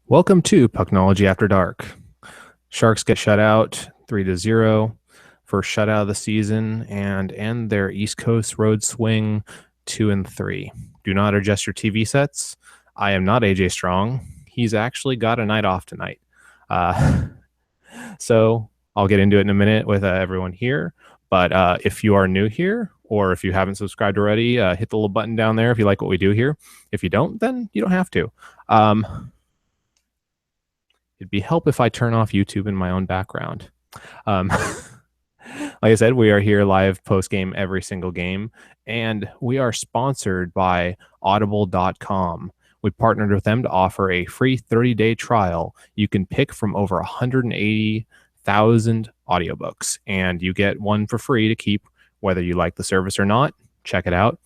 Welcome to Pucknology After Dark. Sharks get shut out 3-0, first shutout of the season, and end their East Coast road swing 2-3. Do not adjust your TV sets. I am not AJ Strong. He's actually got a night off tonight. So I'll get into it in a minute with everyone here. But if you are new here, or if you haven't subscribed already, hit the little button down there if you like what we do here. If you don't, then you don't have to. It'd be help if I turn off YouTube in my own background. Like I said, we are here live post game every single game, and we are sponsored by audible.com. We partnered with them to offer a free 30-day trial. You can pick from over 180,000 audiobooks, and you get one for free to keep whether you like the service or not. Check it out.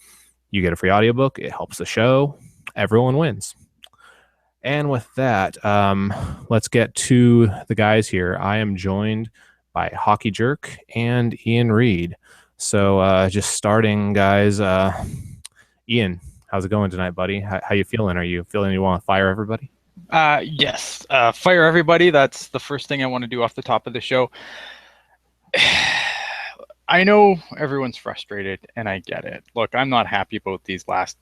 You get a free audiobook. It helps the show. Everyone wins. And with that, let's get to the guys here. I am joined by Hockey Jerk and Ian Reed. So just starting, guys. Ian, how's it going tonight, buddy? How you feeling? Are you feeling you want to fire everybody? Yes. Fire everybody. That's the first thing I want to do off the top of the show. I know everyone's frustrated, and I get it. Look, I'm not happy about these last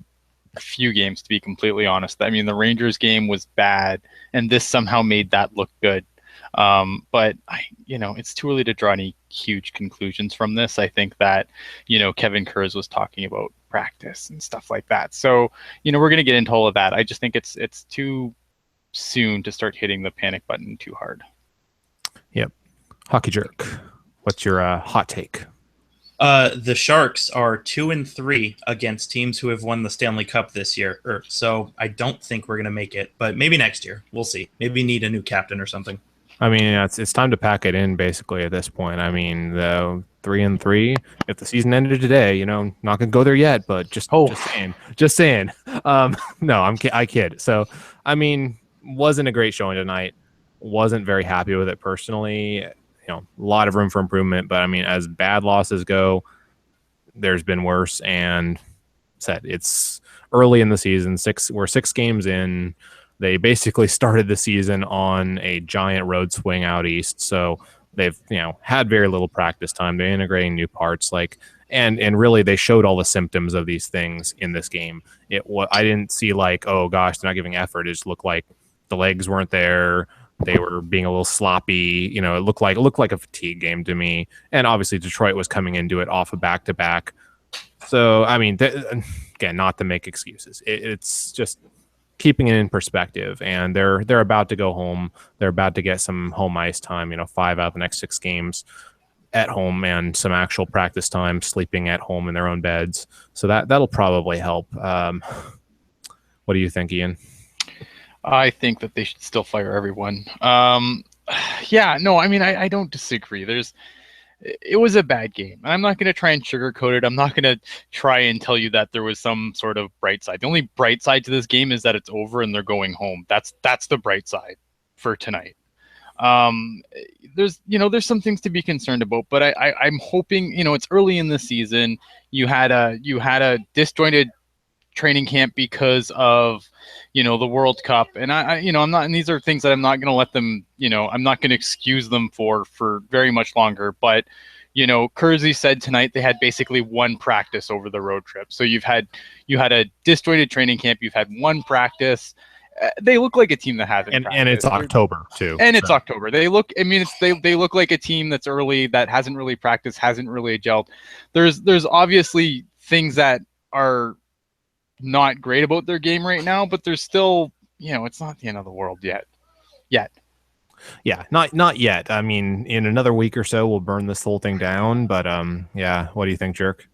few games, to be completely honest. I mean, the Rangers game was bad, and this somehow made that look good. But it's too early to draw any huge conclusions from this. I think that, Kevin Kurz was talking about practice and stuff like that. So, we're going to get into all of that. I just think it's too soon to start hitting the panic button too hard. Yep. Hockey Jerk, what's your hot take? The Sharks are 2-3 against teams who have won the Stanley Cup this year. So I don't think we're going to make it, but maybe next year. We'll see. Maybe need a new captain or something. I mean, it's time to pack it in, basically, at this point. I mean, the 3-3, if the season ended today, not going to go there yet, but just saying. No, I kid. So, I mean, wasn't a great showing tonight. Wasn't very happy with it personally. A lot of room for improvement, but I mean, as bad losses go, there's been worse. And it's early in the season. We're 6 games in. They basically started the season on a giant road swing out east, so they've had very little practice time. They're integrating new parts, and really they showed all the symptoms of these things in this game. I didn't see oh gosh, they're not giving effort. It just looked like the legs weren't there. They were being a little sloppy. It looked like a fatigue game to me. And obviously Detroit was coming into it off a back-to-back. So, I mean, again, not to make excuses. It's just keeping it in perspective. And they're about to go home. They're about to get some home ice time, 5 out of the next 6 games at home and some actual practice time, sleeping at home in their own beds. So that'll probably help. What do you think, Ian? I think that they should still fire everyone. Yeah, no, I mean, I don't disagree. It was a bad game. I'm not going to try and sugarcoat it. I'm not going to try and tell you that there was some sort of bright side. The only bright side to this game is that it's over and they're going home. That's the bright side for tonight. There's some things to be concerned about, but I'm hoping, it's early in the season. You had a disjointed training camp because of the World Cup, and I'm not, and these are things that I'm not going to let them, I'm not going to excuse them for very much longer. But Kersey said tonight they had basically one practice over the road trip. So you had a disjointed training camp, you've had one practice. They look like a team that hasn't practiced. And it's October too. And it's October. They look they look like a team that's early, that hasn't really practiced, hasn't really gelled. There's obviously things that are not great about their game right now, but there's still, it's not the end of the world yet. Yeah, not yet. I mean, in another week or so, we'll burn this whole thing down. But yeah, what do you think, Jerk?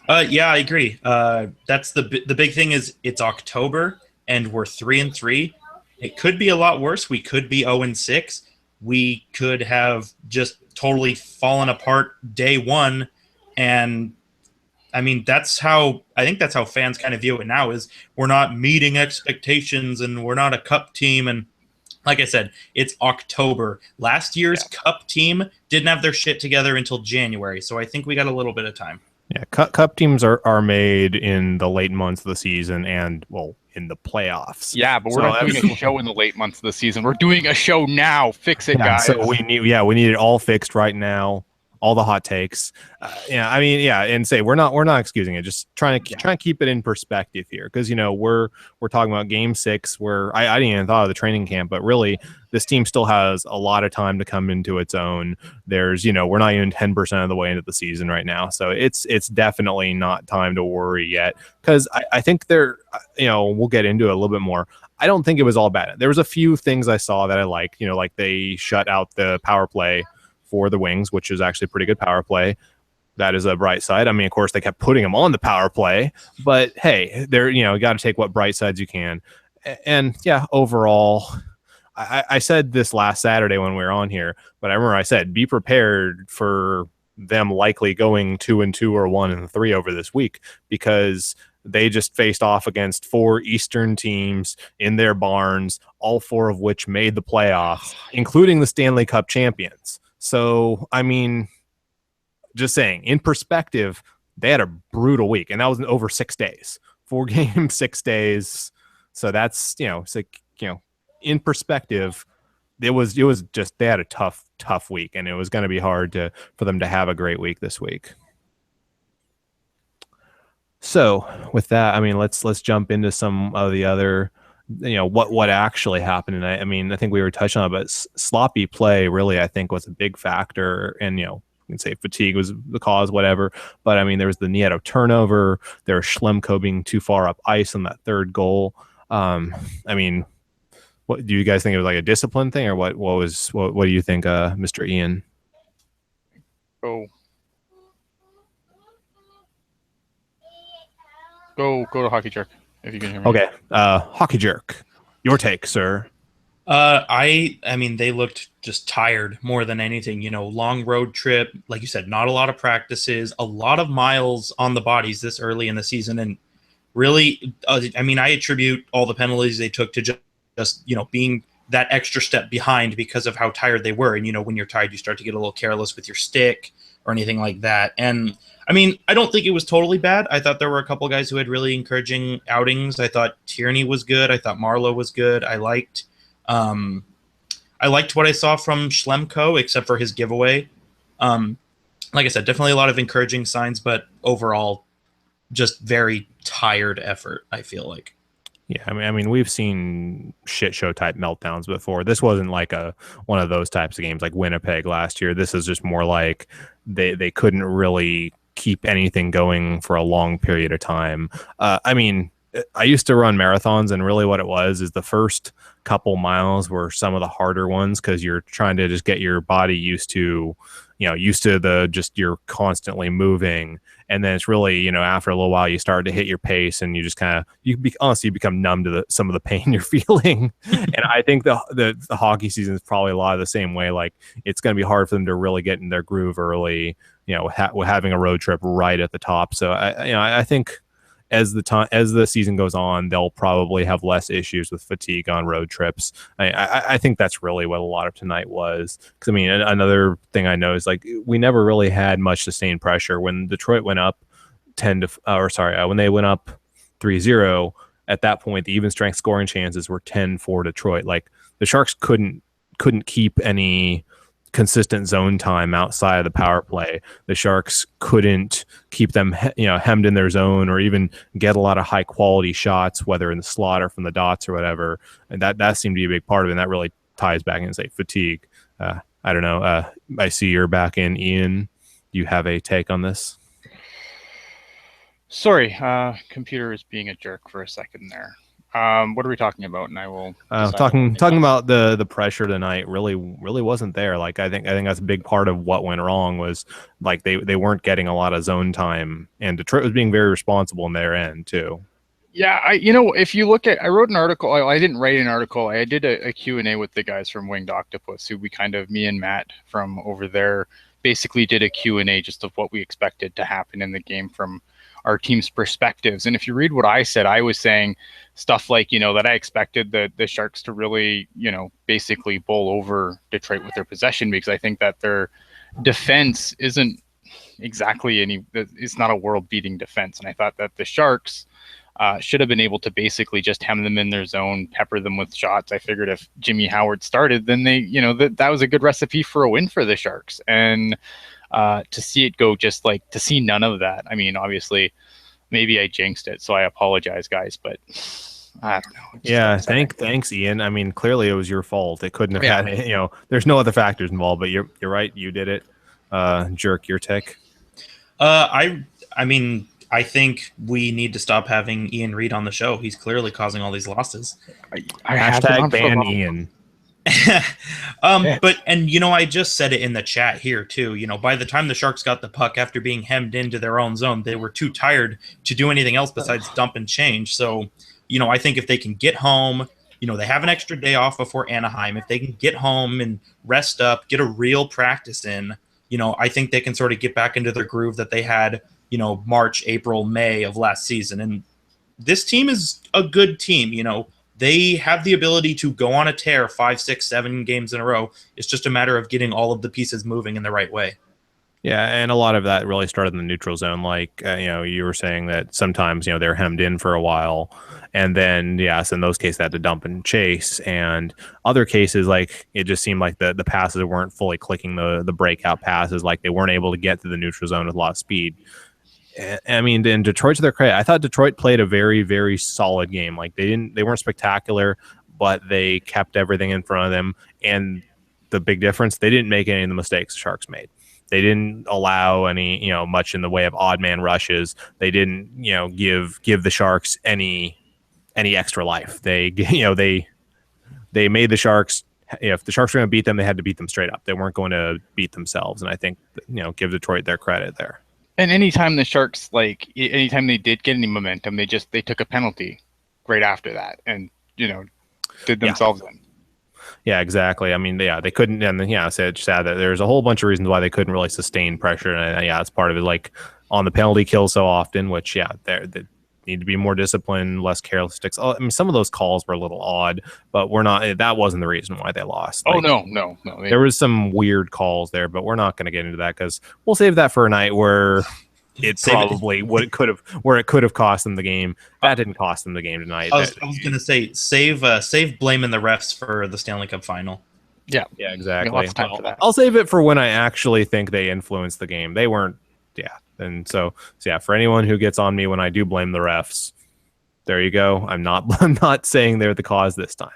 Yeah, I agree. That's the big thing is it's October and we're 3-3. It could be a lot worse. We could be 0-6. We could have just totally fallen apart day one. And I mean, I think that's how fans kind of view it now, is we're not meeting expectations and we're not a cup team. And like I said, it's October. Last year's cup team didn't have their shit together until January. So I think we got a little bit of time. Yeah, cup teams are made in the late months of the season and, well, in the playoffs. Yeah, but we're not doing a show in the late months of the season. We're doing a show now. Fix it, guys. So we need it all fixed right now. All the hot takes. And say we're not excusing it. Just trying to keep it in perspective here, because we're talking about Game 6, where I didn't even thought of the training camp, but really this team still has a lot of time to come into its own. There's we're not even 10% of the way into the season right now, so it's definitely not time to worry yet. Because I think we'll get into it a little bit more. I don't think it was all bad. There was a few things I saw that I liked. Like they shut out the power play for the Wings, which is actually a pretty good power play. That is a bright side. I mean, of course, they kept putting them on the power play, but hey, they're you got to take what bright sides you can. And yeah, overall, I said this last Saturday when we were on here, but I remember I said be prepared for them likely going 2-2 or 1-3 over this week, because they just faced off against 4 Eastern teams in their barns, all 4 of which made the playoffs, including the Stanley Cup champions. So, I mean, just saying, in perspective, they had a brutal week, and that was over 6 days. 4 games, 6 days. So that's, in perspective, it was just, they had a tough week, and it was going to be hard for them to have a great week this week. So with that, I mean, let's jump into some of the other, what actually happened. And I mean, I think we were touching on it, but sloppy play really, I think, was a big factor. And, you can say fatigue was the cause, whatever. But I mean, there was the Nieto turnover. There was Schlemko being too far up ice on that third goal. I mean, what do you guys think? It was like a discipline thing, or what do you think, Mr. Ian? Go to Hockey Jerk, if you can hear me. Okay, Hockey Jerk, your take, sir. I mean, they looked just tired more than anything. Long road trip, like you said, not a lot of practices, a lot of miles on the bodies this early in the season, and really, I mean, I attribute all the penalties they took to just being that extra step behind because of how tired they were. And when you're tired, you start to get a little careless with your stick or anything like that. And I mean, I don't think it was totally bad. I thought there were a couple guys who had really encouraging outings. I thought Tierney was good. I thought Marlo was good. I liked what I saw from Schlemko, except for his giveaway. Like I said, definitely a lot of encouraging signs, but overall, just very tired effort, I feel like. Yeah, I mean, we've seen shit show type meltdowns before. This wasn't like one of those types of games like Winnipeg last year. This is just more like they couldn't really keep anything going for a long period of time. I mean, I used to run marathons, and really what it was is the first couple miles were some of the harder ones, because you're trying to just get your body used to you're constantly moving. And then it's really, after a little while, you start to hit your pace, and you just kind of, honestly become numb to some of the pain you're feeling. And I think the hockey season is probably a lot of the same way. Like, it's going to be hard for them to really get in their groove early, having a road trip right at the top. So I think as the season goes on, they'll probably have less issues with fatigue on road trips. I think that's really what a lot of tonight was. Because I mean, another thing I know is, like, we never really had much sustained pressure when Detroit went up when they went up 3-0. At that point, the even strength scoring chances were 10-4 Detroit. Like, the Sharks couldn't keep any consistent zone time outside of the power play. The Sharks couldn't keep them hemmed in their zone, or even get a lot of high quality shots, whether in the slot or from the dots or whatever. And that seemed to be a big part of it. And that really ties back into, say, fatigue. I don't know. I see you're back in, Ian. Do you have a take on this? Sorry, computer is being a jerk for a second there. What are we talking about? And I will talking about the pressure tonight really wasn't there. Like, I think that's a big part of what went wrong, was like they weren't getting a lot of zone time, and Detroit was being very responsible in their end too. Yeah, if you look at, I wrote an article. I didn't write an article. I did a Q&A with the guys from Winged Octopus, who me and Matt from over there basically did a Q&A just of what we expected to happen in the game from our team's perspectives. And if you read what I said, I was saying stuff like, that I expected the Sharks to really, basically bowl over Detroit with their possession, because I think that their defense isn't exactly it's not a world beating defense. And I thought that the Sharks, should have been able to basically just hem them in their zone, pepper them with shots. I figured if Jimmy Howard started, then they, that was a good recipe for a win for the Sharks. And to see it go just like, to see none of that. I mean, obviously, maybe I jinxed it, so I apologize, guys, but I don't know. Yeah, thanks, Ian. I mean, clearly it was your fault. It couldn't have had, there's no other factors involved, but you're right. You did it. Jerk, your take. I mean, I think we need to stop having Ian Reed on the show. He's clearly causing all these losses. Hashtag ban Ian. But I just said it in the chat here too. By the time the Sharks got the puck after being hemmed into their own zone, they were too tired to do anything else besides dump and change. So, I think if they can get home, they have an extra day off before Anaheim. If they can get home and rest up, get a real practice in, I think they can sort of get back into their groove that they had, March, April, May of last season. And this team is a good team. They have the ability to go on a tear 5, 6, 7 games in a row. It's just a matter of getting all of the pieces moving in the right way. Yeah, and a lot of that really started in the neutral zone. Like, you were saying that sometimes, they're hemmed in for a while. And then, yes, in those cases, they had to dump and chase. And other cases, like, it just seemed like the passes weren't fully clicking, the breakout passes. Like, they weren't able to get to the neutral zone with a lot of speed. I mean, in Detroit, to their credit, I thought Detroit played a very, very solid game. Like, they weren't spectacular, but they kept everything in front of them. And the big difference, they didn't make any of the mistakes the Sharks made. They didn't allow any, much in the way of odd man rushes. They didn't, give the Sharks any extra life. They made the Sharks. If the Sharks were going to beat them, they had to beat them straight up. They weren't going to beat themselves. And I think, give Detroit their credit there. And anytime the Sharks, anytime they did get any momentum, they took a penalty right after that and, did themselves in. Yeah, exactly. I mean, they couldn't, and it's sad that there's a whole bunch of reasons why they couldn't really sustain pressure. And it's part of it, like on the penalty kill so often, which, they need to be more disciplined, less careless sticks. I mean, some of those calls were a little odd, but that wasn't the reason why they lost. Like, no. There was some weird calls there, but we're not going to get into that because we'll save that for a night where it could have cost them the game. That didn't cost them the game tonight. I was going to say save blaming the refs for the Stanley Cup final. Yeah, exactly. Lots of time for that. I'll save it for when I actually think they influenced the game. They weren't. Yeah, and so for anyone who gets on me when I do blame the refs, there you go. I'm not saying they're the cause this time.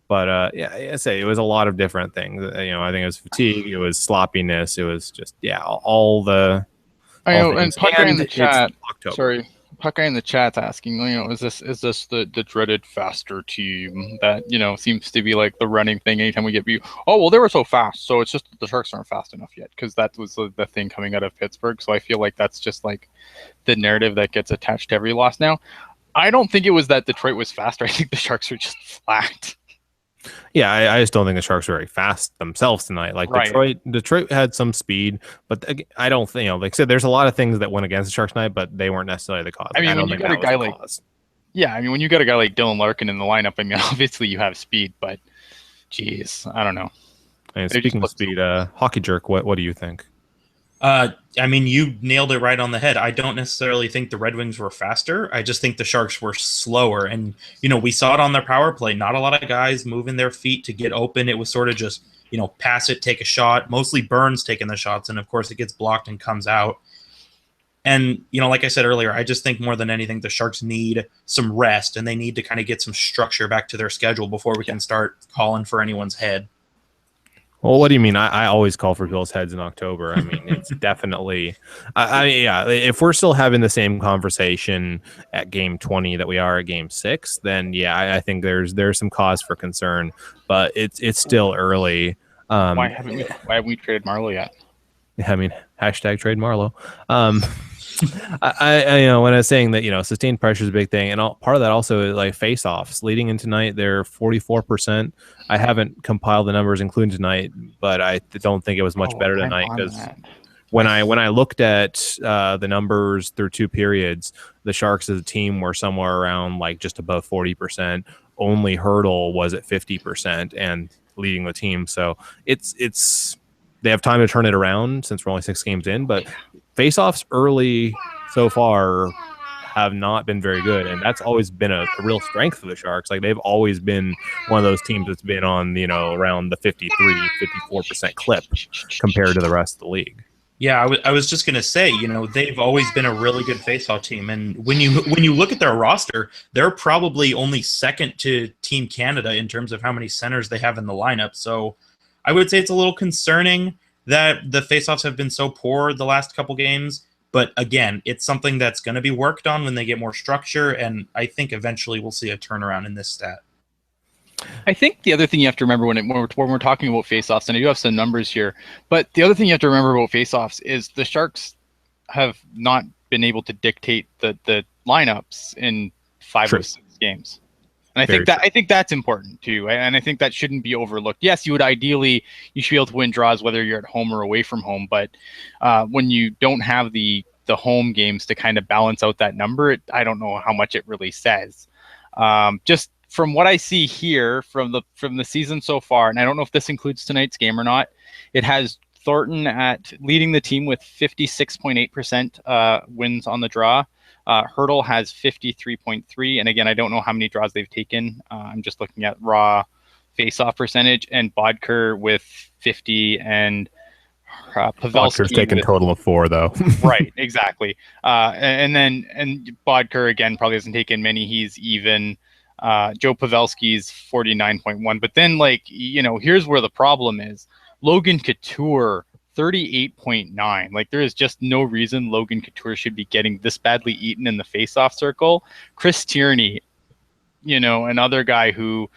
But I say it was a lot of different things. I think it was fatigue, it was sloppiness, it was just all the. I know, and Puck guy in the chat. Sorry, Puck guy in the chat's asking, is this the dreaded faster team that seems to be like the running thing anytime we get beat? Oh well, they were so fast, so it's just that the Sharks aren't fast enough yet because that was the thing coming out of Pittsburgh. So I feel like that's just like the narrative that gets attached to every loss now. I don't think it was that Detroit was faster. I think the Sharks were just flat. Yeah, I just don't think the Sharks were very fast themselves tonight. Like right. Detroit had some speed, but I don't think, like I said, there's a lot of things that went against the Sharks tonight, but they weren't necessarily the cause. I mean, when you got a guy like, when you got a guy like Dylan Larkin in the lineup, I mean, obviously you have speed, but geez, I don't know. And speaking of speed, Hockey Jerk, what do you think? I mean, you nailed it right on the head. I don't necessarily think the Red Wings were faster. I just think the Sharks were slower. And, we saw it on their power play. Not a lot of guys moving their feet to get open. It was sort of just, pass it, take a shot. Mostly Burns taking the shots. And, of course, it gets blocked and comes out. And, like I said earlier, I just think more than anything, the Sharks need some rest. And they need to kind of get some structure back to their schedule before we can start calling for anyone's head. Well, what do you mean? I always call for Bill's heads in October. I mean, it's definitely, if we're still having the same conversation at game 20 that we are at game 6, then I think there's some cause for concern, but it's still early. Why haven't we traded Marlo yet? I mean, hashtag trade Marlo. I when I was saying that sustained pressure is a big thing, and part of that also is like face-offs. Leading in tonight, they're 44%. I haven't compiled the numbers including tonight, but I don't think it was much better tonight because when I looked at the numbers through 2 periods, the Sharks as a team were somewhere around like just above 40%. Only Hurdle was at 50% and leading the team. So it's they have time to turn it around since we're only 6 games in, but face-offs early so far have not been very good, and that's always been a real strength of the Sharks. Like they've always been one of those teams that's been on, you know, around the 53-54% clip compared to the rest of the league. Yeah, I was just gonna say, you know, they've always been a really good faceoff team, and when you look at their roster, they're probably only second to Team Canada in terms of how many centers they have in the lineup. So, I would say it's a little concerning that the faceoffs have been so poor the last couple games. But again, it's something that's going to be worked on when they get more structure, and I think eventually we'll see a turnaround in this stat. I think the other thing you have to remember when we're talking about faceoffs, and I do have some numbers here, but the other thing you have to remember about faceoffs is the Sharks have not been able to dictate the lineups in 5 or 6 games. And I think that's important too, and I think that shouldn't be overlooked. Yes, you should be able to win draws whether you're at home or away from home, but when you don't have the home games to kind of balance out that number, I don't know how much it really says. Just from what I see here from the season so far, and I don't know if this includes tonight's game or not, it has Thornton at leading the team with 56.8% wins on the draw. Hurdle has 53.3, and again, I don't know how many draws they've taken. I'm just looking at raw face-off percentage, and Bodker with 50, and Pavelski. Bodker's taken a total of 4, though. Right, exactly. And Bodker again probably hasn't taken many. He's even. Joe Pavelski's 49.1, but then here's where the problem is. Logan Couture 38.9. Like, there is just no reason Logan Couture should be getting this badly eaten in the face-off circle. Chris Tierney, another guy who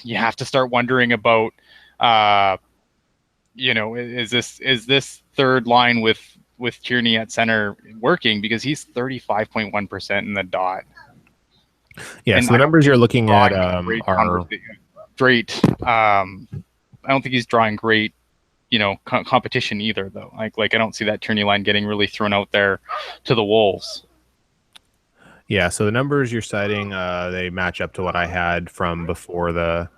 you have to start wondering about. Is this third line with Tierney at center working, because he's 35.1% in the dot. Yeah, so the numbers you're looking at are great. I don't think he's drawing great, competition either, though. Like I don't see that Tierney line getting really thrown out there to the wolves. Yeah, so the numbers you're citing, they match up to what I had from before the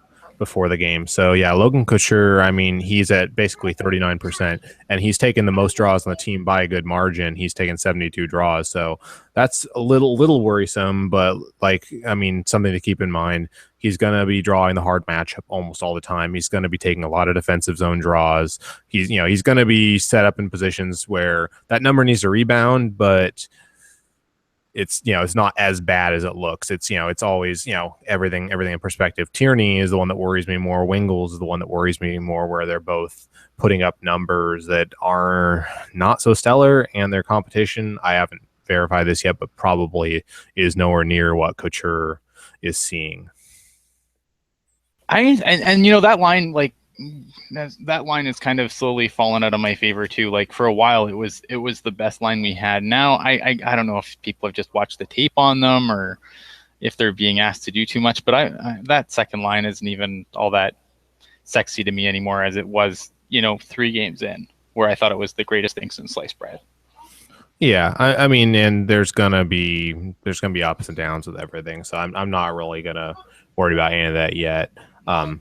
game. So yeah, Logan Couture, I mean, he's at basically 39%, and he's taken the most draws on the team by a good margin. He's taken 72 draws, so that's a little worrisome, but something to keep in mind. He's going to be drawing the hard matchup almost all the time. He's going to be taking a lot of defensive zone draws. He's going to be set up in positions where that number needs to rebound, but it's not as bad as it looks. It's always everything in perspective. Tierney is the one that worries me more. Wingels is the one that worries me more, where they're both putting up numbers that are not so stellar, and their competition, I haven't verified this yet, but probably is nowhere near what Couture is seeing. That line, that line is kind of slowly fallen out of my favor too. Like, for a while it was the best line we had. Now I don't know if people have just watched the tape on them, or if they're being asked to do too much, but that second line isn't even all that sexy to me anymore as it was 3 games in, where I thought it was the greatest thing since sliced bread. Yeah, I mean, and there's gonna be ups and downs with everything, so I'm not really gonna worry about any of that yet. I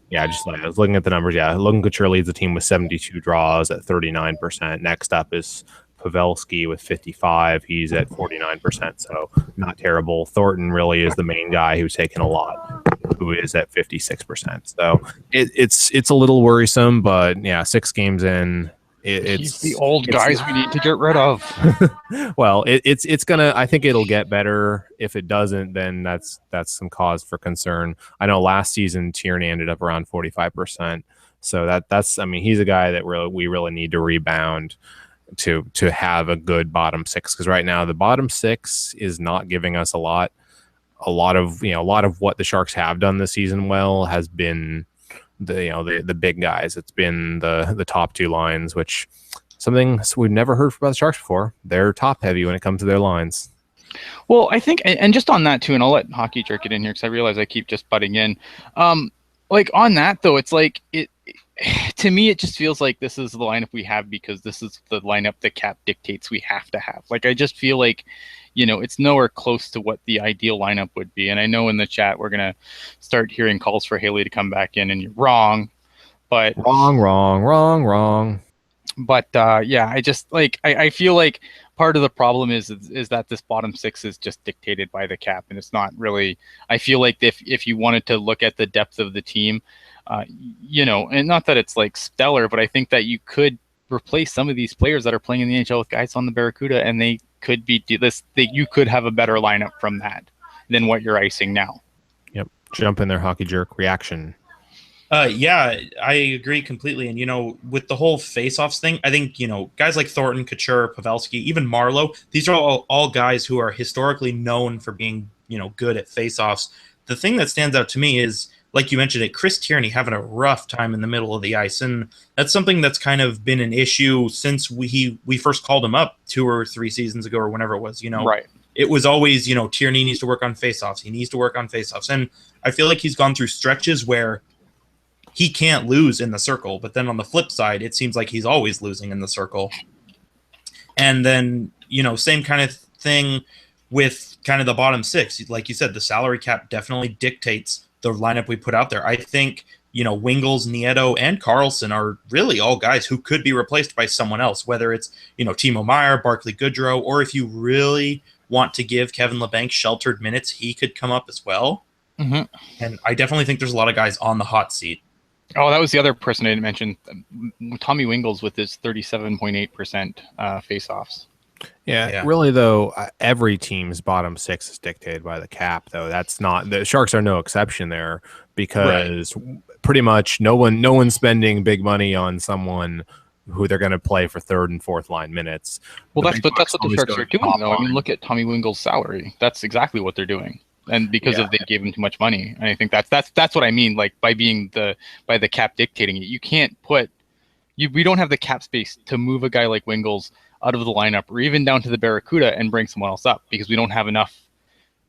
was looking at the numbers. Yeah, Logan Couture leads the team with 72 draws at 39%. Next up is Pavelski with 55. He's at 49%, so not terrible. Thornton really is the main guy who's taken a lot, who is at 56%. So it's a little worrisome, but yeah, 6 games in. He's the old guys we need to get rid of. Well, it's gonna. I think it'll get better. If it doesn't, then that's some cause for concern. I know last season Tierney ended up around 45%. So that's. I mean, he's a guy that we really need to rebound to have a good bottom 6, because right now the bottom 6 is not giving us a lot. A lot of what the Sharks have done this season well has been the big guys. It's been the top 2 lines, which something we've never heard about the Sharks before. They're top heavy when it comes to their lines. Well, I think, and just on that too, and I'll let Hockey jerk it in here because I realize I keep just butting in. On that though, it's like to me, it just feels like this is the lineup we have because this is the lineup the cap dictates we have to have. Like, I just feel like, it's nowhere close to what the ideal lineup would be. And I know in the chat we're going to start hearing calls for Haley to come back in, and you're wrong. But wrong. But I just I feel like part of the problem is that this bottom six is just dictated by the cap, and it's not really. I feel like if you wanted to look at the depth of the team, and not that it's like stellar, but I think that you could replace some of these players that are playing in the NHL with guys on the Barracuda, and they could be you could have a better lineup from that than what you're icing now. Yep. Jump in there, hockey jerk reaction. Yeah, I agree completely. And, with the whole face-offs thing, I think, guys like Thornton, Couture, Pavelski, even Marlo, these are all guys who are historically known for being, good at face-offs. The thing that stands out to me is, like you mentioned it, Chris Tierney having a rough time in the middle of the ice. And that's something that's kind of been an issue since we first called him up 2 or 3 seasons ago or whenever it was, Right. It was always, Tierney needs to work on face-offs. He needs to work on face-offs. And I feel like he's gone through stretches where he can't lose in the circle, but then on the flip side, it seems like he's always losing in the circle. And then, same kind of thing with kind of the bottom six. Like you said, the salary cap definitely dictates the lineup we put out there. I think, Wingels, Nieto, and Carlson are really all guys who could be replaced by someone else, whether it's, Timo Meier, Barclay Goodrow, or if you really want to give Kevin Labanc sheltered minutes, he could come up as well. Mm-hmm. And I definitely think there's a lot of guys on the hot seat. Oh, that was the other person I didn't mention. Tommy Wingels with his 37.8% face-offs. Yeah, really, though, every team's bottom six is dictated by the cap, though. That's not – the Sharks are no exception there because pretty much no one's spending big money on someone who they're going to play for third and fourth line minutes. Well, that's what the Sharks are doing, though. I mean, look at Tommy Wingels' salary. That's exactly what they're doing. And because they gave him too much money, and I think that's what I mean. Like by the cap dictating it, you can't put we don't have the cap space to move a guy like Wingels out of the lineup or even down to the Barracuda and bring someone else up because we don't have enough.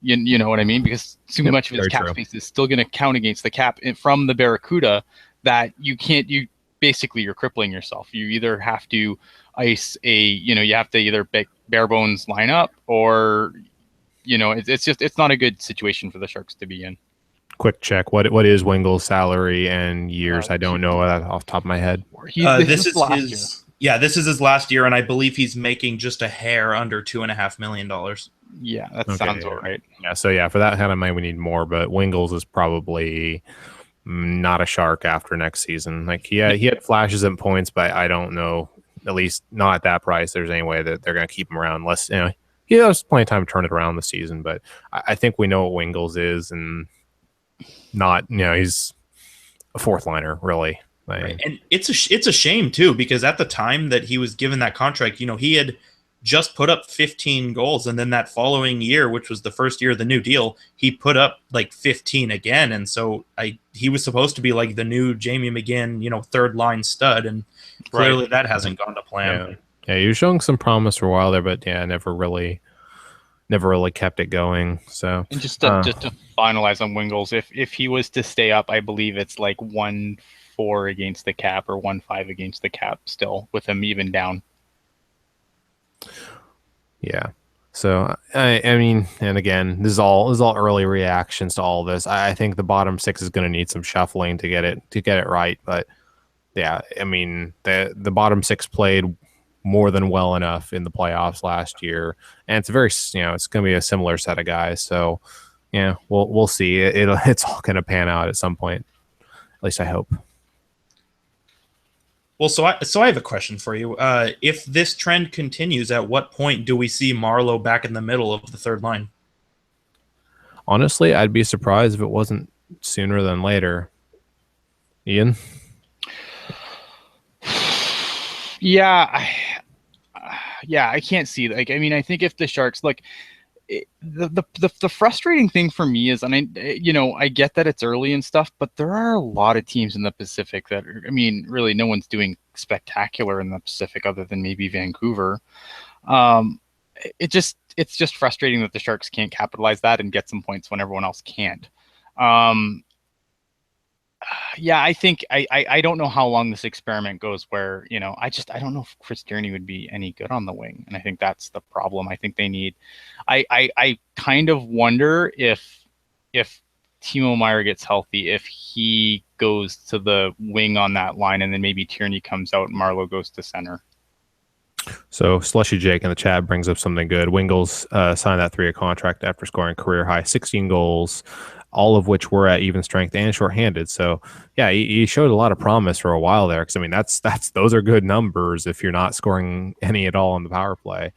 You know what I mean? Because too much of his cap space is still going to count against the cap from the Barracuda that you can't. You're crippling yourself. You either have to ice you have to either bare bones lineup or. It's not a good situation for the Sharks to be in. Quick check. What is Wingels' salary and years? I don't know that off the top of my head. This is his last year, and I believe he's making just a hair under $2.5 million. Yeah, that sounds all right. Yeah, so for that kind of money, we need more. But Wingels is probably not a Shark after next season. Like he had flashes and points, but I don't know. At least not at that price. There's any way that they're going to keep him around unless he has plenty of time to turn it around this season, but I think we know what Wingels is, and not he's a fourth liner really. Right. And it's a shame too because at the time that he was given that contract, he had just put up 15 goals, and then that following year, which was the first year of the new deal, he put up like 15 again, and so he was supposed to be like the new Jamie McGinn, third line stud, and clearly that hasn't gone to plan. Yeah, he was showing some promise for a while there, but never really kept it going. So, and just to finalize on Wingels, if he was to stay up, I believe it's like 1-4 against the cap or 1-5 against the cap still, with him even down. Yeah. So I mean, and again, this is all early reactions to all this. I think the bottom six is going to need some shuffling to get it right. But yeah, I mean, the bottom six played more than well enough in the playoffs last year, and it's it's going to be a similar set of guys. So yeah, we'll see. It's all going to pan out at some point. At least I hope. Well, so I have a question for you. If this trend continues, at what point do we see Marlo back in the middle of the third line? Honestly, I'd be surprised if it wasn't sooner than later. Ian? Yeah, I can't see. Like, I mean, I think if the Sharks the frustrating thing for me is, and I get that it's early and stuff, but there are a lot of teams in the Pacific that are, I mean, really no one's doing spectacular in the Pacific other than maybe Vancouver. It's just frustrating that the Sharks can't capitalize that and get some points when everyone else can't. Yeah, I think I don't know how long this experiment goes where, I don't know if Chris Tierney would be any good on the wing. And I think that's the problem. I think they need, I kind of wonder if Timo Meier gets healthy, if he goes to the wing on that line and then maybe Tierney comes out and Marlo goes to center. So Slushy Jake in the chat brings up something good. Wingels signed that 3-year contract after scoring career high 16 goals, all of which were at even strength and shorthanded. So yeah, he showed a lot of promise for a while there. Because I mean, that's those are good numbers if you're not scoring any at all on the power play.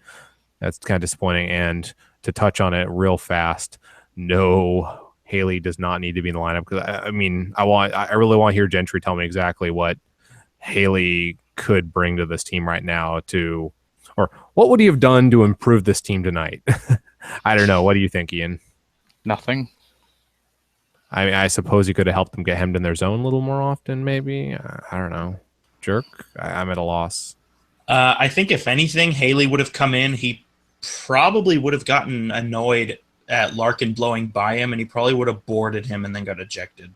That's kind of disappointing. And to touch on it real fast, no, Haley does not need to be in the lineup because I mean, I really want to hear Gentry tell me exactly what Haley could bring to this team right now or what would he have done to improve this team tonight? I don't know. What do you think, Ian? Nothing. I mean, I suppose he could have helped them get hemmed in their zone a little more often, maybe. I don't know. Jerk? I'm at a loss. I think if anything, Haley would have come in. He probably would have gotten annoyed at Larkin blowing by him, and he probably would have boarded him and then got ejected.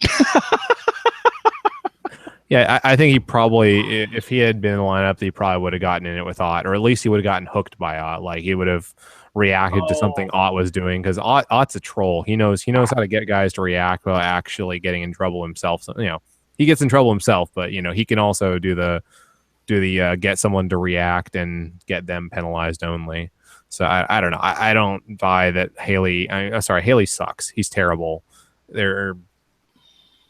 Yeah, I think he probably, if he had been in the lineup, he probably would have gotten in it with Ott, or at least he would have gotten hooked by Ott. Like he would have reacted to something Ott was doing because Ott's a troll. He knows how to get guys to react without actually getting in trouble himself. So, he gets in trouble himself, but he can also do the get someone to react and get them penalized only. So I don't know. I don't buy that Haley. Haley sucks. He's terrible.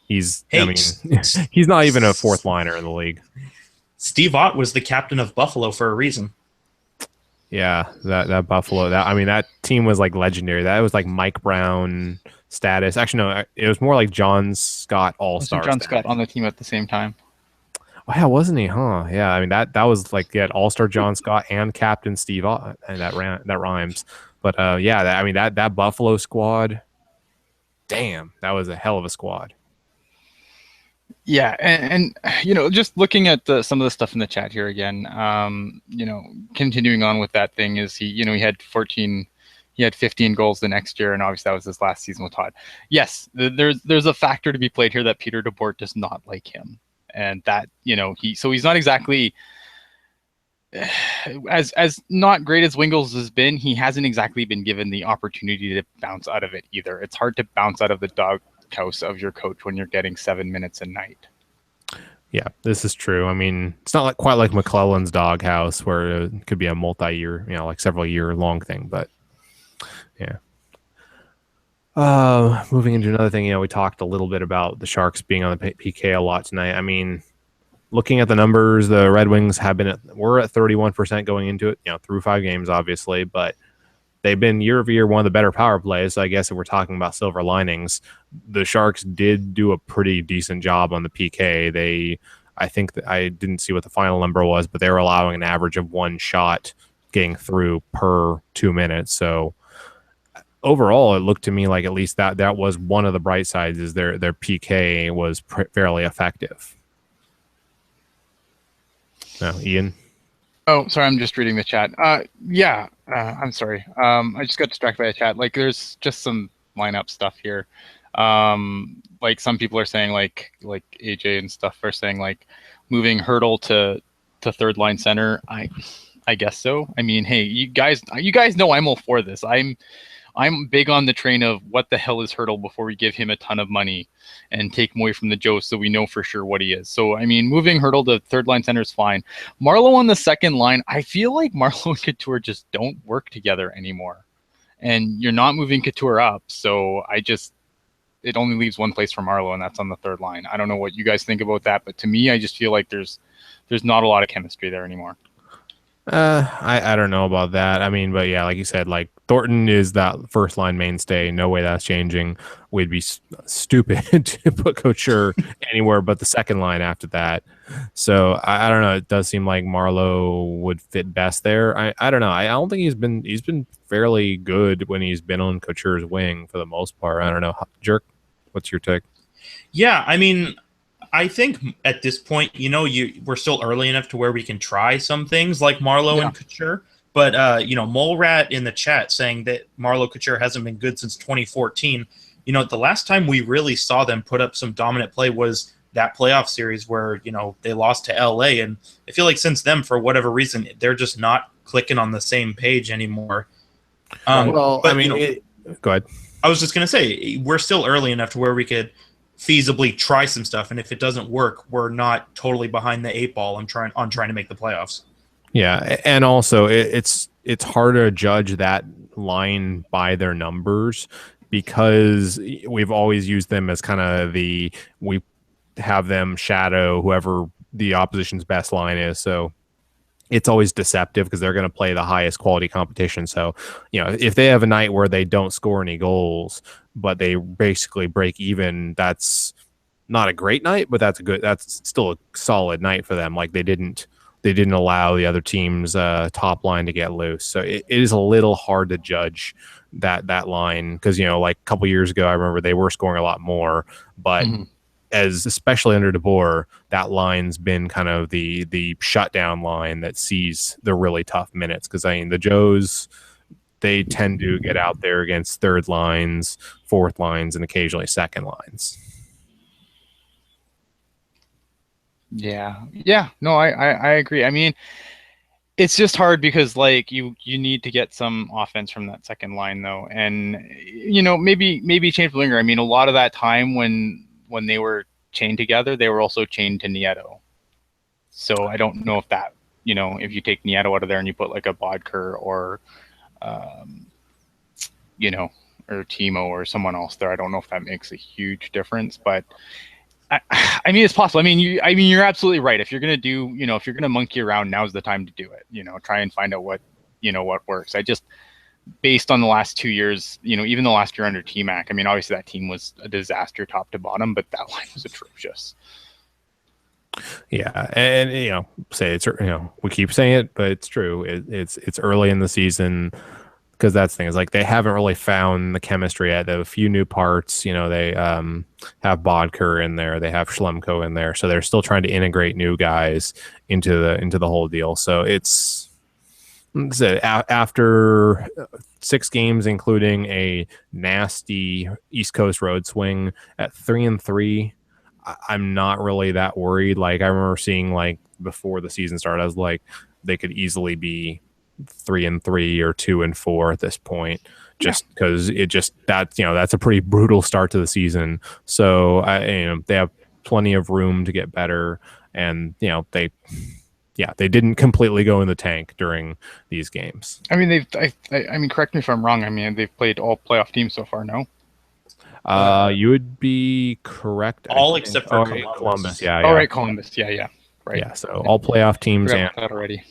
He's not even a fourth liner in the league. Steve Ott was the captain of Buffalo for a reason. Yeah, that Buffalo. That team was like legendary. That was like Mike Brown status. Actually, no, it was more like John Scott All-Star. John Scott on the team at the same time. Oh, yeah, wasn't he? Huh? Yeah, that was like All-Star John Scott and Captain Steve Ott, and that rhymes. But that Buffalo squad. Damn, that was a hell of a squad. Yeah, and just looking at some of the stuff in the chat here again, continuing on with that thing is he had 15 goals the next year, and obviously that was his last season with Todd. Yes, there's a factor to be played here that Peter DeBoer does not like him, and that he's not exactly as not great as Wingels has been. He hasn't exactly been given the opportunity to bounce out of it either. It's hard to bounce out of the doghouse of your coach when you're getting 7 minutes a night. Yeah, this is true. I mean, it's not quite like McClellan's doghouse where it could be a multi-year, like several year long thing, but yeah. Moving into another thing, we talked a little bit about the Sharks being on the PK a lot tonight. I mean, looking at the numbers, the Red Wings we're at 31% going into it, through 5 games, obviously, but they've been year over year one of the better power plays. So I guess if we're talking about silver linings, the Sharks did do a pretty decent job on the PK. I think that I didn't see what the final number was, but they were allowing an average of 1 shot getting through per 2 minutes. So overall, it looked to me like at least that was one of the bright sides is their PK was fairly effective. No, Ian. Oh, sorry, I'm just reading the chat. I'm sorry. I just got distracted by the chat. Like, there's just some lineup stuff here. Like some people are saying, like AJ and stuff are saying, like moving Hurdle to third line center. I guess so. I mean, hey, you guys know I'm all for this. I'm big on the train of what the hell is Hurdle before we give him a ton of money and take him away from the Joe so we know for sure what he is. So, I mean, moving Hurdle to third line center is fine. Marlo on the second line, I feel like Marlo and Couture just don't work together anymore. And you're not moving Couture up, so it only leaves one place for Marlo, and that's on the third line. I don't know what you guys think about that, but to me, I just feel like there's not a lot of chemistry there anymore. I don't know about that. I mean, but yeah, like you said, like Thornton is that first line mainstay. No way that's changing. We'd be stupid to put Couture anywhere but the second line after that. So I don't know. It does seem like Marlo would fit best there. I don't know. I don't think he's been fairly good when he's been on Couture's wing for the most part. I don't know. Jerk, what's your take? Yeah, I mean, I think at this point, we're still early enough to where we can try some things like Marlo and Couture. But, Mole Rat in the chat saying that Marlo Couture hasn't been good since 2014. The last time we really saw them put up some dominant play was that playoff series where, they lost to LA. And I feel like since then, for whatever reason, they're just not clicking on the same page anymore. Go ahead. I was just going to say, we're still early enough to where we could feasibly try some stuff, and if it doesn't work, we're not totally behind the 8 ball on trying to make the playoffs. Yeah, and also it's hard to judge that line by their numbers because we've always used them as kind of we have them shadow whoever the opposition's best line is. So it's always deceptive because they're going to play the highest quality competition. So, if they have a night where they don't score any goals, but they basically break even, that's not a great night, but that's still a solid night for them. Like they didn't allow the other team's top line to get loose. So it is a little hard to judge that line because, like a couple years ago, I remember they were scoring a lot more, but as especially under DeBoer, that line's been kind of the shutdown line that sees the really tough minutes. Because the Joes, they tend to get out there against third lines, fourth lines, and occasionally second lines. Yeah. No, I agree. I mean, it's just hard because like you need to get some offense from that second line though, and maybe change the winger. I mean, a lot of that time when they were chained together, they were also chained to Nieto. So I don't know if that, if you take Nieto out of there and you put like a Bodker or, or Timo or someone else there, I don't know if that makes a huge difference. But I mean, it's possible. I mean, you're absolutely right. If you're gonna do, if you're gonna monkey around, now's the time to do it. Try and find out what works. I just, based on the last 2 years, even the last year under T-Mac, I mean, obviously that team was a disaster top to bottom, but that line was atrocious. Yeah, and say it's we keep saying it, but it's true. It's early in the season because that's the thing is like they haven't really found the chemistry yet. They have a few new parts. They have Bodker in there, they have Schlemko in there, so they're still trying to integrate new guys into the whole deal. So it's after 6 games, including a nasty East Coast road swing at 3-3. I'm not really that worried. Like I remember seeing like before the season started, I was like, they could easily be 3-3 or 2-4 at this point, just because that's a pretty brutal start to the season. So they have plenty of room to get better, and they didn't completely go in the tank during these games. I mean, I mean, correct me if I'm wrong. I mean, they've played all playoff teams so far. No. You would be correct. All except for Columbus. Yeah. All right, Columbus. Yeah. Right. Yeah. So all playoff teams and that already.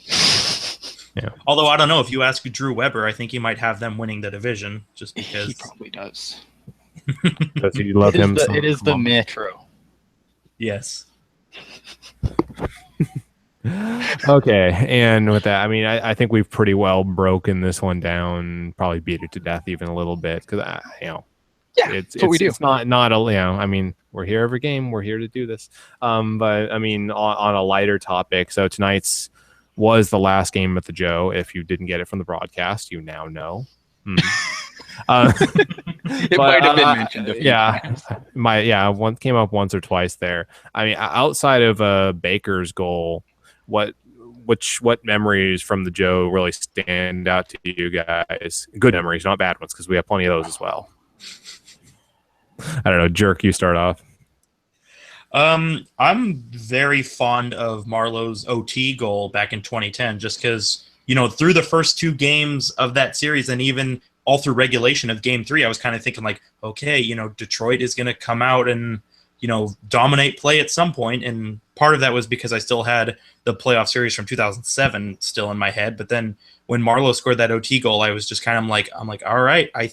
Yeah. Although I don't know, if you ask Drew Weber, I think he might have them winning the division just because he probably does. Does he love him? It is the Metro. Yes. Okay, and with that, I mean, I think we've pretty well broken this one down. Probably beat it to death even a little bit because it's what we do. It's not a I mean, we're here every game. We're here to do this. But I mean, on a lighter topic, so tonight's was the last game at the Joe. If you didn't get it from the broadcast, you now know. It might have been mentioned. One came up once or twice there. I mean, outside of Baker's goal, what memories from the Joe really stand out to you guys? Good memories, not bad ones, because we have plenty of those as well. I don't know, Jerk, you start off. I'm very fond of Marlo's OT goal back in 2010, just because, through the first 2 games of that series and even all through regulation of game 3, I was kind of thinking like, okay, Detroit is going to come out and, dominate play at some point. And part of that was because I still had the playoff series from 2007 still in my head. But then when Marlo scored that OT goal, I was just kind of like, all right, I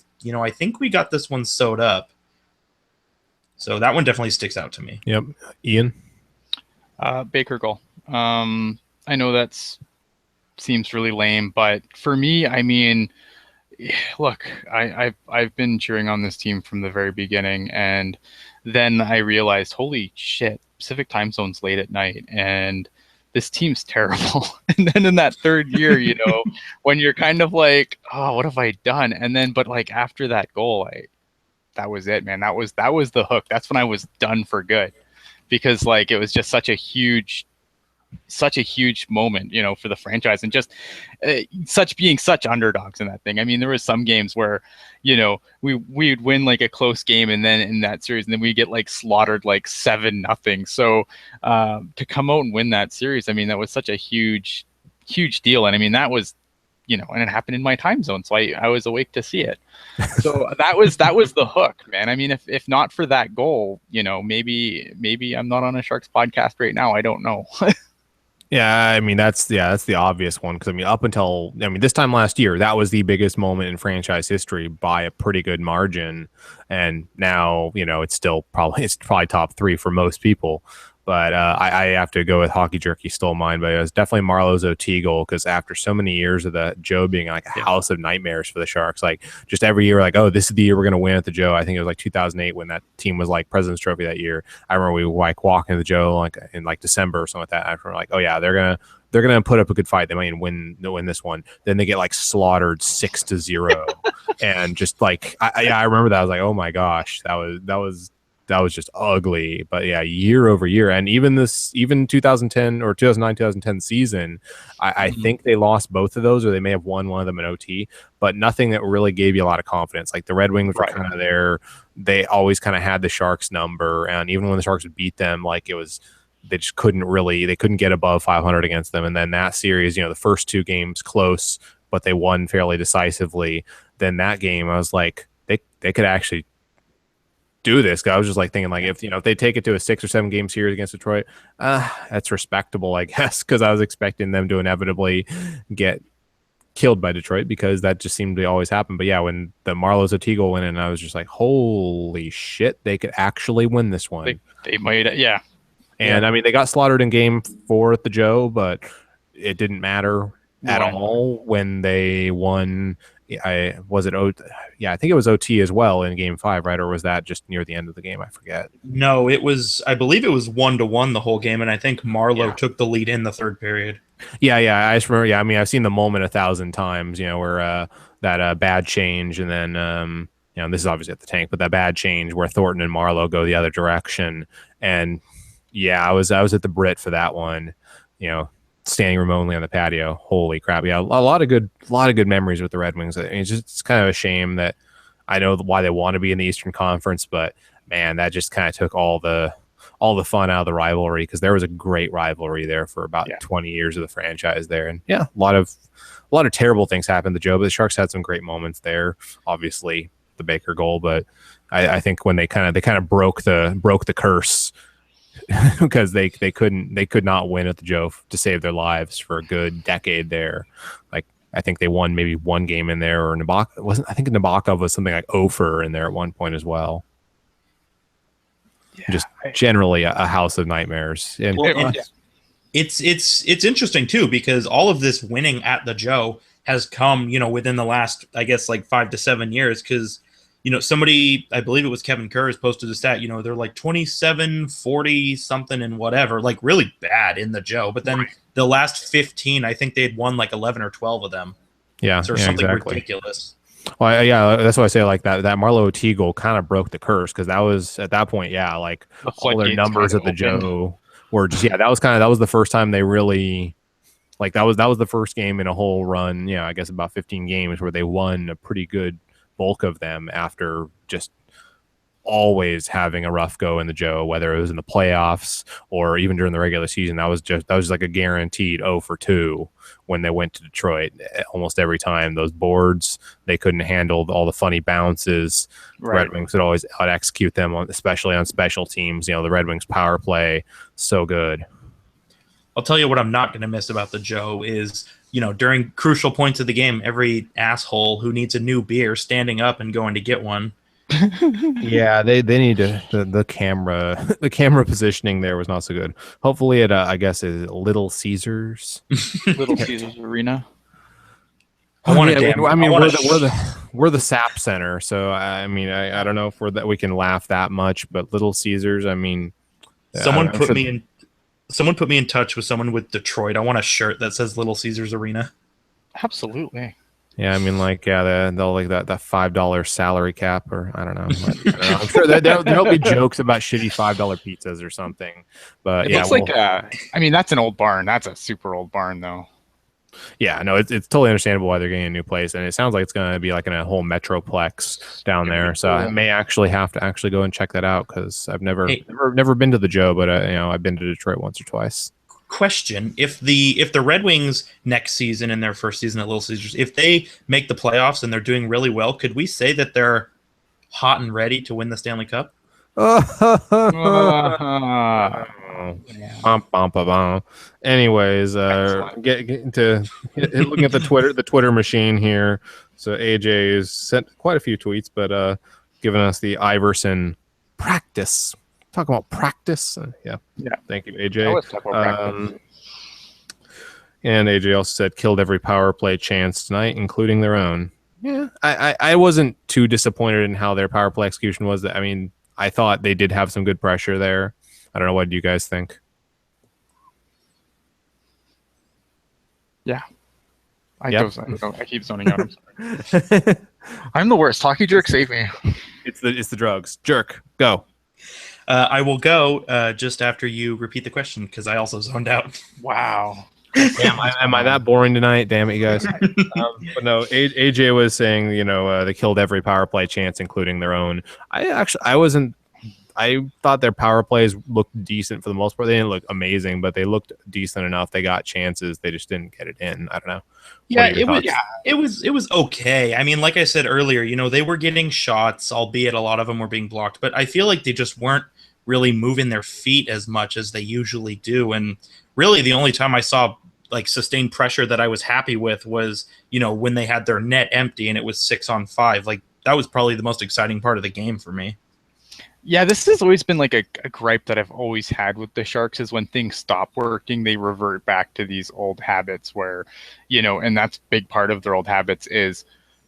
think we got this one sewed up. So that one definitely sticks out to me. Yep. Ian? Baker goal. I know that seems really lame, but for me, I mean, look, I've been cheering on this team from the very beginning, and then I realized, holy shit, Pacific time zone's late at night, and this team's terrible. And then in that third year, when you're kind of like, oh, what have I done? And then, but like after that goal, that was it, man. That was the hook. That's when I was done for good, because like it was just such a huge moment, for the franchise, and just being such underdogs in that thing. I mean, there was some games where, we'd win like a close game, and then in that series, and then we get like slaughtered like 7-0. So to come out and win that series, I mean, that was such a huge huge deal. And I mean, that was, and it happened in my time zone, so I was awake to see it. So that was the hook, man. I mean, if not for that goal, maybe I'm not on a Sharks podcast right now. I don't know. Yeah, I mean that's the obvious one, because I mean up until this time last year, that was the biggest moment in franchise history by a pretty good margin, and now it's probably top three for most people. But I have to go with Hockey Jerky stole mine, but it was definitely Marlo's OT goal, because after so many years of the Joe being like a house of nightmares for the Sharks, like just every year, like, oh, this is the year we're going to win at the Joe. I think it was like 2008 when that team was like President's Trophy that year. I remember we like walking to the Joe like in like December or something like that. I remember like, oh yeah, they're gonna put up a good fight. They might win this one. Then they get like slaughtered 6-0, and just like I remember that. I was like, oh my gosh, that was just ugly. But yeah, year over year, and even 2010 or 2009-2010 season, I think they lost both of those, or they may have won one of them in OT, but nothing that really gave you a lot of confidence. Like the Red Wings were kind of there. They always kind of had the Sharks number, and even when the Sharks would beat them, like they just couldn't get above 500 against them. And then that series, the first two games close, but they won fairly decisively. Then that game, I was like, they could actually do this. I was just like thinking, like, if they take it to a 6 or 7 game series against Detroit, that's respectable, I guess, because I was expecting them to inevitably get killed by Detroit, because that just seemed to always happen. But yeah, when the Marlo's OT goal went in, I was just like, holy shit, they could actually win this one. They might, yeah. And I mean, they got slaughtered in game 4 at the Joe, but it didn't matter at all when they won. I think it was OT as well in game 5, right? Or was that just near the end of the game? I forget. No, I believe it was 1-1 the whole game, and I think Marlo took the lead in the third period. Yeah, I just remember. Yeah, I mean, I've seen the moment 1,000 times. Where that bad change, and then this is obviously at the tank, but that bad change where Thornton and Marlo go the other direction, and yeah, I was at the Brit for that one. Standing room only on the patio. Holy crap! Yeah, a lot of good memories with the Red Wings. It's kind of a shame that I know why they want to be in the Eastern Conference, but man, that just kind of took all the fun out of the rivalry, because there was a great rivalry there for about 20 years of the franchise there. And yeah, a lot of terrible things happened to Joe, but the Sharks had some great moments there. Obviously, the Baker goal, but I think when they kind of broke the curse. Because they could not win at the Joe to save their lives for a good decade there. Like I think they won maybe one game in there, or Nabokov I think Nabokov was something like 0 in there at one point as well. Yeah, just generally a house of nightmares. And it's interesting too, because all of this winning at the Joe has come within the last, I guess, like 5 to 7 years, because somebody, I believe it was Kevin Kerr, has posted a stat, they're like 27, 40 something and whatever, like really bad in the Joe. But then the last 15, I think they had won like 11 or 12 of them. Yeah. So something ridiculous. Well, yeah, that's why I say like that Marlo OT goal kind of broke the curse, because that was at that point, like all their numbers at the Joe were just, that was the first time they really, like that was the first game in a whole run, I guess about 15 games where they won a pretty good bulk of them after just always having a rough go in the Joe, whether it was in the playoffs or even during the regular season. That was like a guaranteed 0 for 2 when they went to Detroit. Almost every time those boards, they couldn't handle all the funny bounces. Red Wings would always out execute them especially on special teams. The Red Wings power play, so good. I'll tell you what I'm not going to miss about the Joe is, during crucial points of the game, every asshole who needs a new beer standing up and going to get one. Yeah, they need the camera positioning there was not so good. Hopefully it I guess is Little Caesars. Little Caesars Arena. We're the SAP Center, so I mean I don't know if we can laugh that much, but Little Caesars, I mean, someone put me in touch with someone with Detroit. I want a shirt that says Little Caesars Arena. Absolutely. Yeah, I mean, like, they'll like that $5 salary cap, or I don't know. I'm sure there'll be jokes about shitty $5 pizzas or something. But it looks I mean, that's an old barn. That's a super old barn, though. Yeah, no, it's totally understandable why they're getting a new place, and it sounds like it's going to be like in a whole metroplex down there. So I may actually have to go and check that out, because I've never been to the Joe, but I've been to Detroit once or twice. question: if the Red Wings next season, in their first season at Little Caesars, if they make the playoffs and they're doing really well, could we say that they're hot and ready to win the Stanley Cup? Anyways, get into looking at the Twitter machine here. So AJ has sent quite a few tweets, but giving us the Iverson practice. Talk about practice. Yeah. Thank you, AJ. I was talking about practice. And AJ also said killed every power play chance tonight, including their own. Yeah, I wasn't too disappointed in how their power play execution was. I mean, I thought they did have some good pressure there. I don't know. What do you guys think? Yeah. I keep zoning out. I'm It's I'm the worst. Hockey jerk, save me. the drugs. Jerk, go. I will go just after you repeat the question because I also zoned out. Wow. Damn, am I that boring tonight? Damn it, you guys. But no, AJ was saying, they killed every power play chance, including their own. I thought their power plays looked decent for the most part. They didn't look amazing, but they looked decent enough. They got chances. They just didn't get it in. I don't know. Yeah, it was okay. I mean, like I said earlier, they were getting shots, albeit a lot of them were being blocked, but I feel like they just weren't really moving their feet as much as they usually do. And really the only time I saw like sustained pressure that I was happy with was, when they had their net empty and it was 6-on-5. Like that was probably the most exciting part of the game for me. Yeah, this has always been like a gripe that I've always had with the Sharks is when things stop working, they revert back to these old habits where, and that's a big part of their old habits is,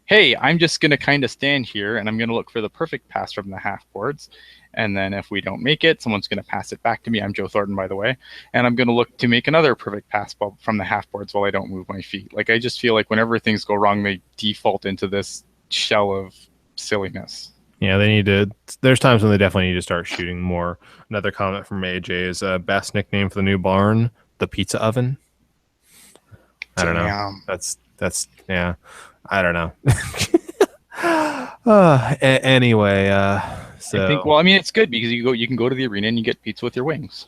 hey, I'm just going to kind of stand here and I'm going to look for the perfect pass from the half boards. And then if we don't make it, someone's going to pass it back to me. I'm Joe Thornton, by the way. And I'm going to look to make another perfect pass from the half boards while I don't move my feet. Like, I just feel like whenever things go wrong, they default into this shell of silliness. Yeah, they need to. There's times when they definitely need to start shooting more. Another comment from AJ is best nickname for the new barn, the pizza oven. I don't know. That's yeah. I don't know. Anyway, so I think. Well, I mean, it's good because you can go to the arena and you get pizza with your wings.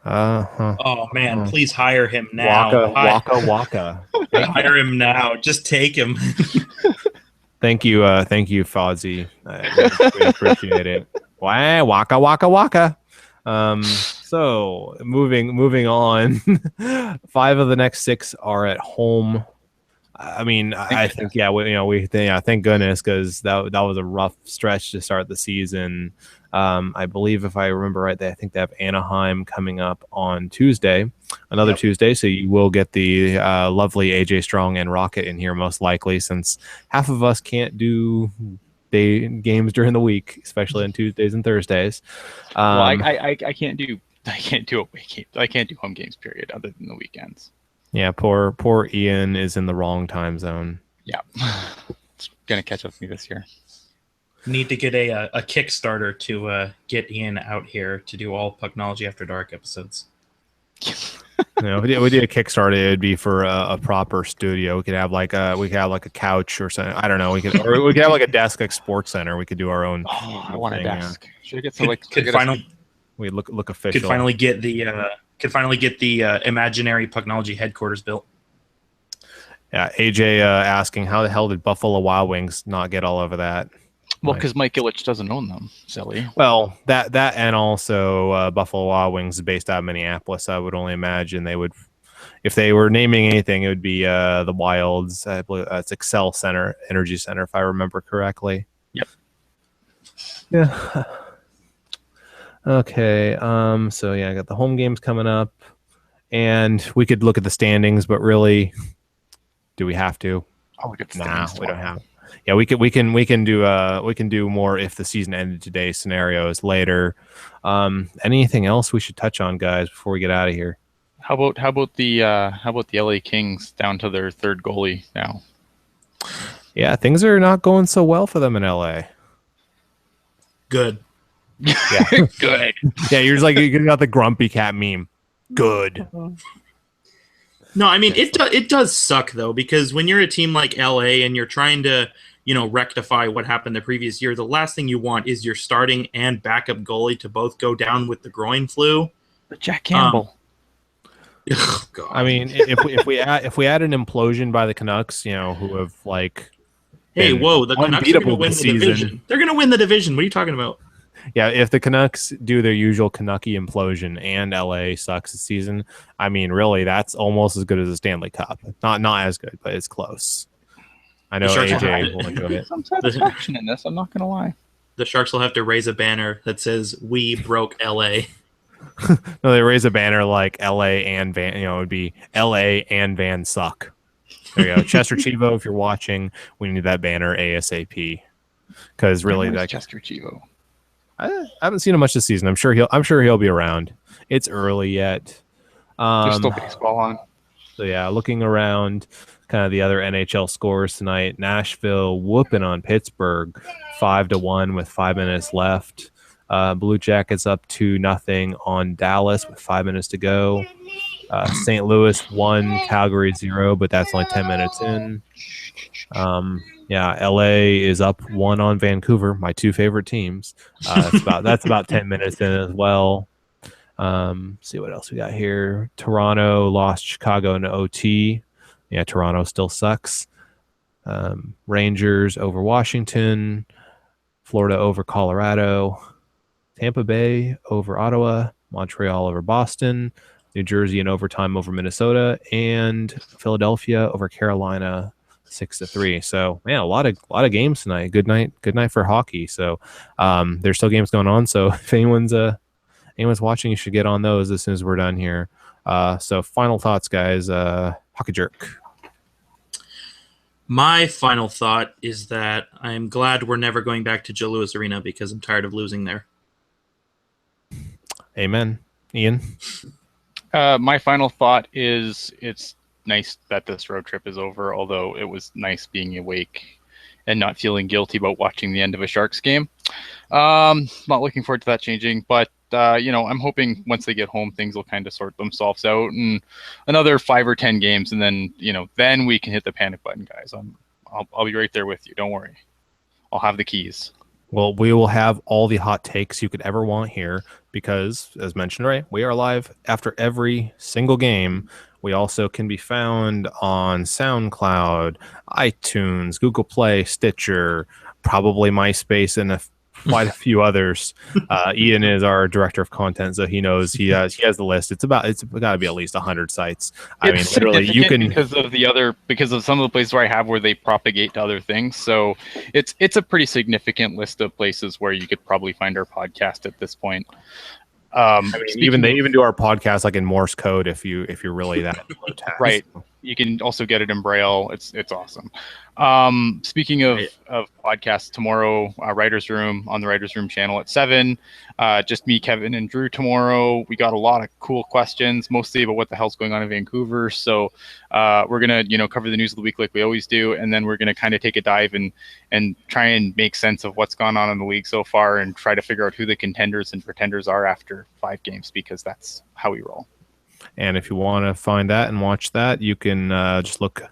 Oh man, please hire him now. Waka. Hire him now. Just take him. Thank you, Fozzie. We appreciate it. Waka. So moving on. 5 of the next 6 are at home. I mean, I think thank goodness because that was a rough stretch to start the season. I believe if I remember right, I think they have Anaheim coming up on Tuesday, another Tuesday. So you will get the lovely AJ Strong and Rocket in here most likely, since half of us can't do day games during the week, especially on Tuesdays and Thursdays. Well, I can't do away games. I can't do home games. Period. Other than the weekends. Yeah, poor Ian is in the wrong time zone. Yeah, it's gonna catch up with me this year. Need to get a Kickstarter to get Ian out here to do all Pucknology After Dark episodes. If we did a Kickstarter, it'd be for a proper studio. We could have like a couch or something. I don't know. We could have like a desk like Sports Center. We could do our own. Oh, I want a desk. Yeah. Should I get some we look official. Could finally get the imaginary Pucknology headquarters built. Yeah, AJ asking how the hell did Buffalo Wild Wings not get all over that? Well, because Mike Ilitch doesn't own them, silly. Well, that and also Buffalo Wild Wings is based out of Minneapolis. I would only imagine they would, if they were naming anything, it would be the Wilds. I believe it's Excel Center, Energy Center, if I remember correctly. Yep. Yeah. Okay. So yeah, I got the home games coming up, and we could look at the standings, but really, do we have to? I'll look at the standings. We don't have. Yeah, we can do more if the season ended today scenarios later. Anything else we should touch on, guys, before we get out of here? How about the LA Kings down to their 3rd goalie now? Yeah, things are not going so well for them in LA. Good. Yeah. Good. Yeah, you're just like you got the grumpy cat meme. Good. No, I mean it does suck though, because when you're a team like LA and you're trying to, rectify what happened the previous year, the last thing you want is your starting and backup goalie to both go down with the groin flu. But Jack Campbell. Oh, God. I mean, if we add an implosion by the Canucks, who have like Hey, been whoa! The Canucks are going to unbeatable win this the season. division. They're going to win the division. What are you talking about? Yeah, if the Canucks do their usual Canucky implosion and LA sucks this season, I mean, really, that's almost as good as a Stanley Cup. Not as good, but it's close. I know Sharks AJ will enjoy it. Some satisfaction in this. I'm not gonna lie. The Sharks will have to raise a banner that says "We broke LA." No, they raise a banner like LA and Van. It would be LA and Van suck. There you go, Chester Chivo. If you're watching, we need that banner ASAP. Because really, Where's that Chester Chivo. I haven't seen him much this season. I'm sure he'll be around. It's early yet. There's still baseball on. So yeah, looking around, kind of the other NHL scores tonight. Nashville whooping on Pittsburgh, 5-1 with 5 minutes left. Blue Jackets up 2-0 on Dallas with 5 minutes to go. St. Louis 1, Calgary 0, but that's only 10 minutes in. Yeah, LA is up 1 on Vancouver, my two favorite teams. That's about 10 minutes in as well. See what else we got here. Toronto lost Chicago in OT. Yeah, Toronto still sucks. Rangers over Washington. Florida over Colorado. Tampa Bay over Ottawa. Montreal over Boston. New Jersey in overtime over Minnesota. And Philadelphia over Carolina 6-3. So man, a lot of games tonight. Good night for hockey. So there's still games going on. So if anyone's watching, you should get on those as soon as we're done here. So final thoughts, guys. Hockey Jerk. My final thought is that I'm glad we're never going back to Joe Louis Arena because I'm tired of losing there. Amen. Ian? My final thought is it's nice that this road trip is over, although it was nice being awake and not feeling guilty about watching the end of a Sharks game. Not looking forward to that changing, but I'm hoping once they get home, things will kind of sort themselves out, and another 5 or 10 games, and then then we can hit the panic button, guys. I'll be right there with you. Don't worry. I'll have the keys. Well, we will have all the hot takes you could ever want here because, as mentioned, right, we are live after every single game. We also can be found on SoundCloud, iTunes, Google Play, Stitcher, probably MySpace, and quite a few others. Ian is our director of content, so he knows he has the list. It's got to be at least 100 sites. I mean, literally, you can because of some of the places where they propagate to other things. So it's a pretty significant list of places where you could probably find our podcast at this point. I mean, they even do our podcast like in Morse code if you're really that right. You can also get it in Braille. It's awesome. Speaking of podcasts, tomorrow, Writers Room on the Writers Room channel at 7. Just me, Kevin, and Drew tomorrow. We got a lot of cool questions, mostly about what the hell's going on in Vancouver. So we're gonna cover the news of the week like we always do, and then we're gonna kind of take a dive and try and make sense of what's gone on in the league so far, and try to figure out who the contenders and pretenders are after 5 games, because that's how we roll. And if you want to find that and watch that, you can just look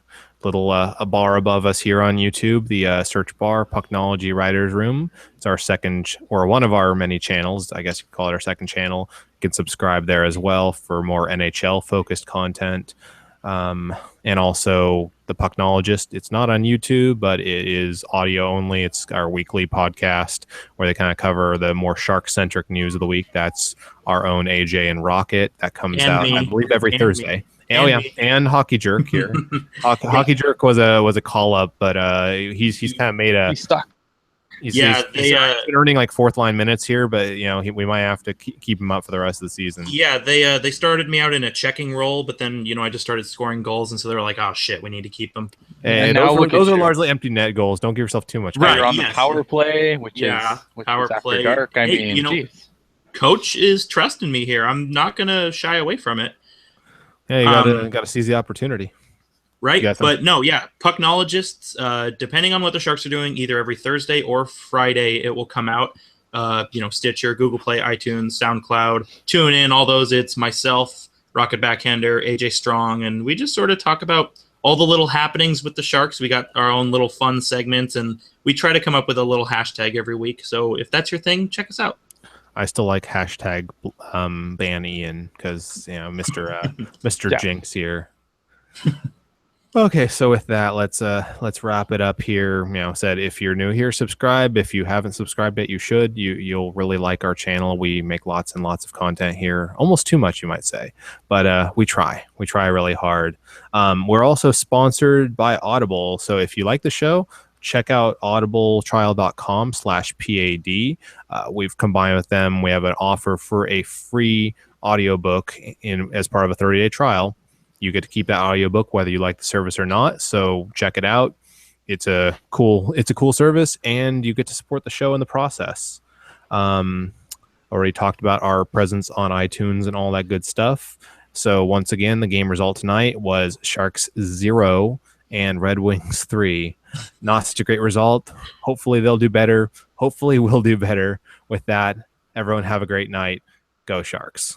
a bar above us here on YouTube, the search bar, Pucknology Writers Room. It's our second, or one of our many channels. I guess you could call it our second channel. You can subscribe there as well for more NHL-focused content. And also the Pucknologist. It's not on YouTube, but it is audio only. It's our weekly podcast where they kind of cover the more shark-centric news of the week. That's our own AJ and Rocket. That comes out, I believe, every Thursday. And Hockey Jerk here. Hockey Jerk was a call up, but he's kind of made a. He's stuck. He's been earning like fourth line minutes here, but we might have to keep him up for the rest of the season. Yeah, they started me out in a checking role, but then I just started scoring goals, and so they were like, "Oh shit, we need to keep him." And those are largely empty net goals. Don't give yourself too much. Right, you're on the power play, which is after dark. I mean, Coach is trusting me here. I'm not gonna shy away from it. Yeah, you gotta seize the opportunity. Right, but no, yeah, Pucknologists, depending on what the Sharks are doing, either every Thursday or Friday, it will come out. Stitcher, Google Play, iTunes, SoundCloud, tune in, all those. It's myself, Rocket Backhander, AJ Strong, and we just sort of talk about all the little happenings with the Sharks. We got our own little fun segments, and we try to come up with a little hashtag every week. So if that's your thing, check us out. I still like hashtag ban Ian because Mr. Yeah. Jinx here. Okay, so with that, let's wrap it up here. Said if you're new here, subscribe. If you haven't subscribed yet, you should. You'll really like our channel. We make lots and lots of content here, almost too much, you might say, but we try really hard. We're also sponsored by Audible, so if you like the show, check out audibletrial.com/PAD. We've combined with them. We have an offer for a free audiobook as part of a 30-day trial. You get to keep that audiobook whether you like the service or not. So check it out. It's a cool service, and you get to support the show in the process. Already talked about our presence on iTunes and all that good stuff. So once again, the game result tonight was Sharks 0 and Red Wings 3. Not such a great result. Hopefully they'll do better. Hopefully we'll do better. With that, everyone have a great night. Go Sharks.